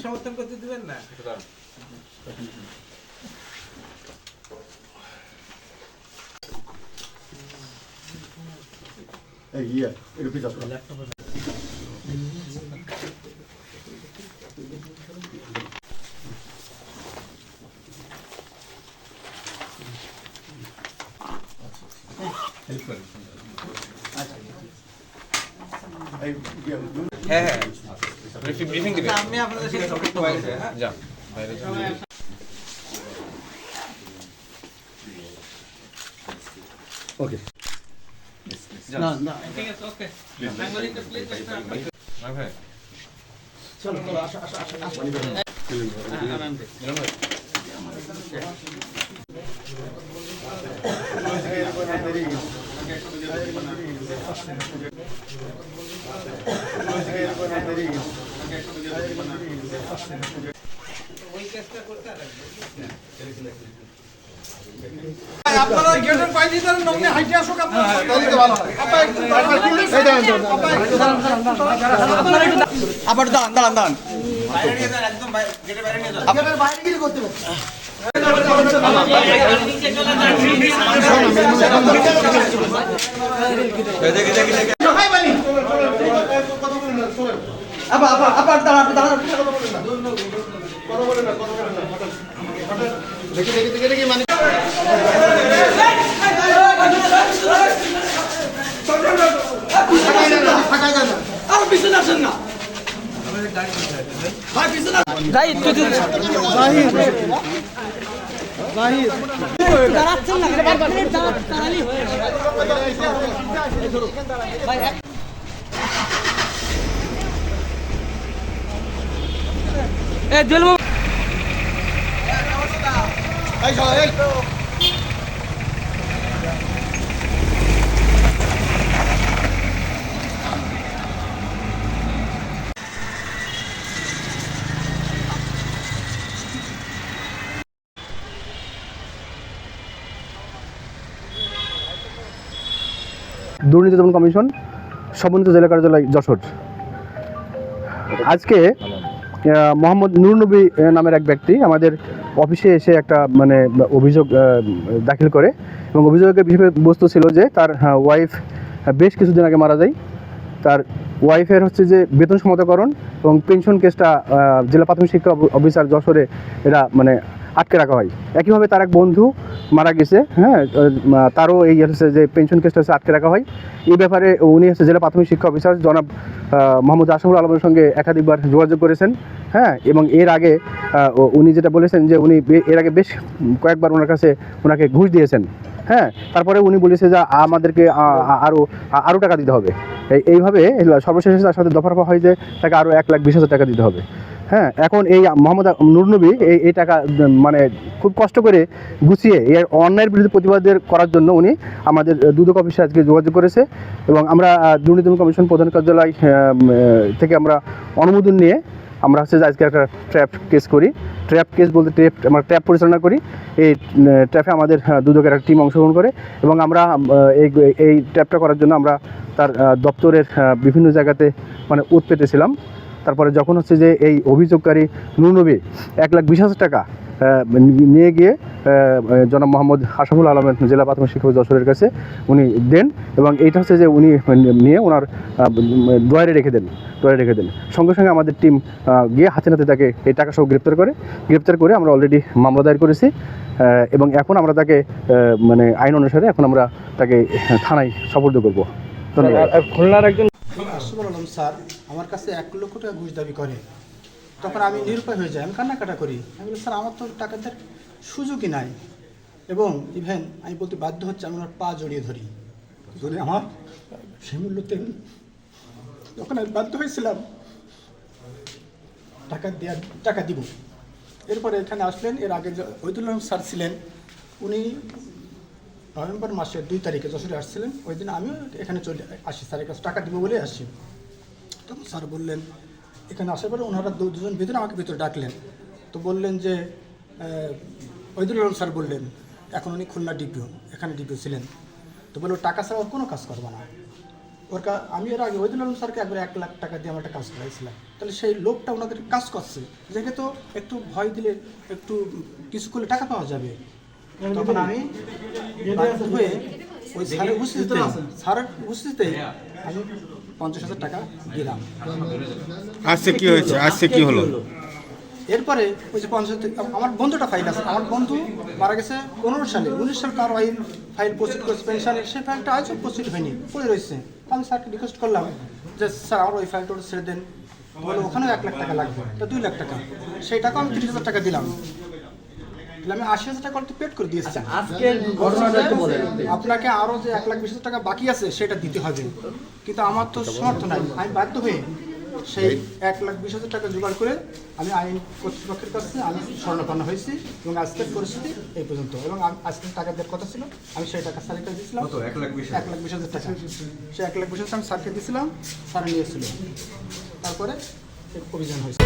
সমর্থন করতে দিবেন না। হ্যাঁ হ্যাঁ ব্রিফিং দিবেন। আমি আপনাদের সাথে সম্পর্ক হয়েছে। হ্যাঁ যান বাইরে যান। ওকে না না ঠিক আছে ওকে সাংবাদিক প্লিজ না ভাই চলো চলো আসো আসো আসো ওই কেসটা করতে হবে। আপনারা গেটের বাইরে যান নমনে হাইটে আসো আপনারা তাহলে তো ভালো হয়। আবার দাঁড়ান দাঁড়ান দাঁড়ান বাইরে নিয়ে যান একদম গেটের বাইরে নিয়ে যান। আপনাদের বাইরে গিয়ে করতে হবে আবার আবার আবার দাঁড়ান দাঁড়ান দেখি দেখি দেখি দেখি মানে আর পিছনে আসেন না ভাই পিছনে জাহিদ তুই জাহিদ জাহিদ দাঁড়াচ্ছেন না বারবার দাঁড়ালি হয়ে ভাই এ জেল এই এই দুর্নীতি দমন কমিশন সমন্বিত জেলা কার্যালয় যশোর। আজকে মোহাম্মদ নূর নবী নামের এক ব্যক্তি আমাদের অফিসে এসে একটা মানে অভিযোগ দাখিল করে এবং অভিযোগের বিষয়বস্তু ছিল যে তার ওয়াইফ বেশ কিছুদিন আগে মারা যায়। তার ওয়াইফের হচ্ছে যে বেতন সমতাকরণ এবং পেনশন কেসটা জেলা প্রাথমিক শিক্ষা অফিসার যশোরে এরা মানে আটকে রাখা হয়। একইভাবে তার এক বন্ধু মারা গেছে, হ্যাঁ, তারও এই হচ্ছে যে পেনশন কেসটা হচ্ছে আটকে রাখা হয়। এই ব্যাপারে উনি হচ্ছে জেলা প্রাথমিক শিক্ষা অফিসার জনাব মোহাম্মদ আশরাফুল আলমের সঙ্গে একাধিকবার যোগাযোগ করেছেন, হ্যাঁ, এবং এর আগে উনি যেটা বলেছেন যে উনি এর আগে বেশ কয়েকবার ওনাকে ঘুষ দিয়েছেন, হ্যাঁ, তারপরে উনি বলেছে যে আমাদেরকে আরও টাকা দিতে হবে। এইভাবে সর্বশেষে তার সাথে দফা হয় যে তাকে আরও 1,20,000 টাকা দিতে হবে। হ্যাঁ, এখন এই মোহাম্মদ নূর নবী এই টাকা মানে খুব কষ্ট করে গুছিয়ে এর অন্যায়ের বিরুদ্ধে প্রতিবাদের করার জন্য উনি আমাদের দুদক অফিসে আজকে যোগাযোগ করেছে এবং আমরা দুর্নীতি দমন কমিশন প্রধান কার্যালয় থেকে আমরা অনুমোদন নিয়ে আমরা হচ্ছে আজকে একটা ট্র্যাপ কেস করি। ট্র্যাপ কেস বলতে আমরা ট্র্যাপ পরিচালনা করি। এই ট্র্যাপে আমাদের দুদকের একটা টিম অংশগ্রহণ করে এবং আমরা এই ট্র্যাপটা করার জন্য আমরা তার দপ্তরের বিভিন্ন জায়গাতে মানে উৎ পেতেছিলাম। তারপরে যখন হচ্ছে যে এই অভিযোগকারী নূর নবী 1,20,000 টাকা নিয়ে গিয়ে জনাব মোহাম্মদ আশরাফুল আলমের জেলা প্রাথমিক শিক্ষক যশোরের কাছে উনি দেন এবং এইটা হচ্ছে যে উনি নিয়ে ওনার ড্রয়ারে রেখে দেন। সঙ্গে সঙ্গে আমাদের টিম গিয়ে হাতে নাতে তাকে এই টাকা সহ গ্রেপ্তার করে আমরা অলরেডি মামলা দায়ের করেছি এবং এখন আমরা তাকে মানে আইন অনুসারে এখন আমরা তাকে থানায় সোপর্দ করব। ধন্যবাদ। খুলনার একজন বললাম স্যার আমার কাছে 1 লক্ষ টাকা ঘুষ দাবি করে, তখন আমি নিরুপায় হয়ে যাই, আমি কান্নাকাটা করি। আমি বলি স্যার আমার তো টাকা দেওয়ার সুযোগই নাই, এবং ইভেন আমি বলতে বাধ্য হচ্ছে আমি আমার পা জড়িয়ে ধরি আমার সে মূল্যতে তখন আমি বাধ্য হয়েছিলাম টাকা দিব। এরপরে এখানে আসলেন, এর আগে ওহিদুল আলম স্যার ছিলেন, উনি নভেম্বর মাসের 2 তারিখে যশোরে আসছিলেন। ওই দিন আমিও এখানে চলে আসি, স্যারের কাছে টাকা দিব বলে আসি। তখন স্যার বললেন, এখানে আসার পরে ওনারা দুজন ভিতরে আমাকে ভিতরে ডাকলেন, তো বললেন যে ওহিদুল আলম স্যার বললেন এখন উনি খুলনা ডিপিও, এখানে ডিপিও ছিলেন, তো বললো টাকা ছাড়া কোনো কাজ করবে না। আমি এর আগে ওইদুল আলম স্যারকে একবার 1 লাখ টাকা দিয়ে আমার একটা কাজ করাইছিলাম। তাহলে সেই লোকটা ওনাদের কাজ করছে, যেটা তো একটু ভয় দিলে একটু কিছু করলে টাকা পাওয়া যাবে। তখন আমি বাধ্য হয়ে ওই স্যারের উপস্থিতিতে আমি 50,000 টাকা দিলাম। আজকে কি হয়েছে, আজকে কি হলো? এরপরে ওই যে 50 আমার বন্ধুটা ফাইল আছে, আমার বন্ধু মারা গেছে 15 সালে, 19 সালে তার ওয়াইফ ফাইল প্রস্তুত করেছে পেনশনের, সেই ফাইলটা আজও প্রস্তুত হয়নি, পড়ে রয়েছে। আমি স্যারকে রিকোয়েস্ট করলাম যে স্যার আমার ওই ফাইলটা ছেড়ে দেন, বলে ওখানেও 1 লাখ টাকা লাগবে, তা 2 লাখ টাকা, সেই টাকা আমি 30,000 টাকা দিলাম। তাহলে আমি 80,000 টাকা অলরেডি পেড করে দিয়েছি। আপনাকে আরও যে 1,20,000 টাকা বাকি আছে সেটা দিতে হবে, কিন্তু আমার তো সামর্থ্য নাই। আমি বাধ্য হয়ে সেই 1,20,000 টাকা জোগাড় করে আমি আইন কর্তৃপক্ষের কাছে আমি স্বর্ণাপন্ন হয়েছি এবং আজকের পরিস্থিতি এই পর্যন্ত। এবং আজকের টাকা দেওয়ার কথা ছিল, আমি সেই টাকা স্যারকে দিয়েছিলাম 1,20,000 টাকা। সেই 1,20,000 আমি স্যারকে দিয়েছিলাম, স্যার নিয়েছিল, তারপরে অভিযান হয়েছে।